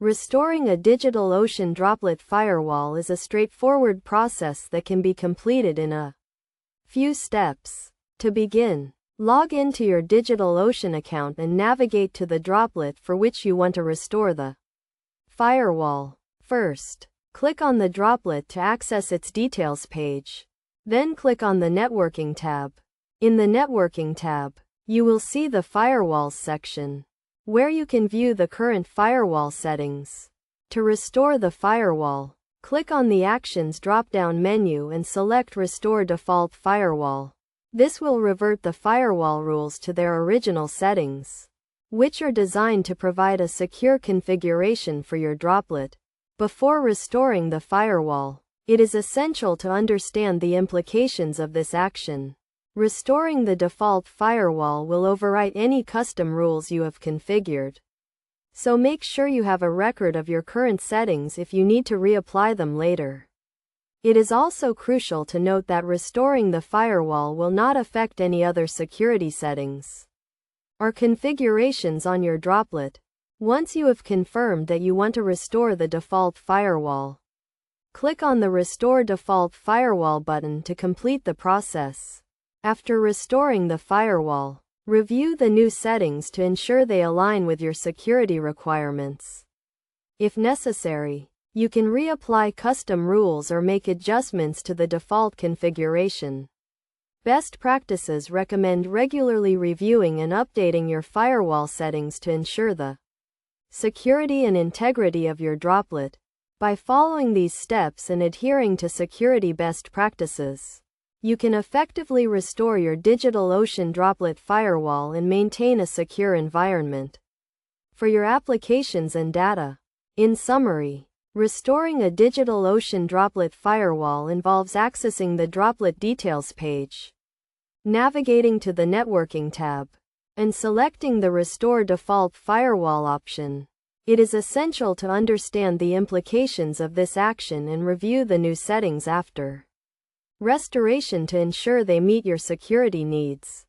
Restoring a DigitalOcean Droplet Firewall is a straightforward process that can be completed in a few steps. To begin, log into your DigitalOcean account and navigate to the droplet for which you want to restore the firewall. First, click on the droplet to access its details page. Then click on the Networking tab. In the Networking tab, you will see the Firewalls section, where you can view the current firewall settings. To restore the firewall, click on the Actions drop-down menu and select Restore Default Firewall. This will revert the firewall rules to their original settings, which are designed to provide a secure configuration for your droplet. Before restoring the firewall, it is essential to understand the implications of this action. Restoring the default firewall will overwrite any custom rules you have configured. So make sure you have a record of your current settings if you need to reapply them later. It is also crucial to note that restoring the firewall will not affect any other security settings or configurations on your droplet. Once you have confirmed that you want to restore the default firewall, click on the Restore Default Firewall button to complete the process. After restoring the firewall, review the new settings to ensure they align with your security requirements. If necessary, you can reapply custom rules or make adjustments to the default configuration. Best practices recommend regularly reviewing and updating your firewall settings to ensure the security and integrity of your droplet. By following these steps and adhering to security best practices, you can effectively restore your DigitalOcean Droplet Firewall and maintain a secure environment for your applications and data. In summary, restoring a DigitalOcean Droplet Firewall involves accessing the Droplet Details page, navigating to the Networking tab, and selecting the Restore Default Firewall option. It is essential to understand the implications of this action and review the new settings after restoration to ensure they meet your security needs.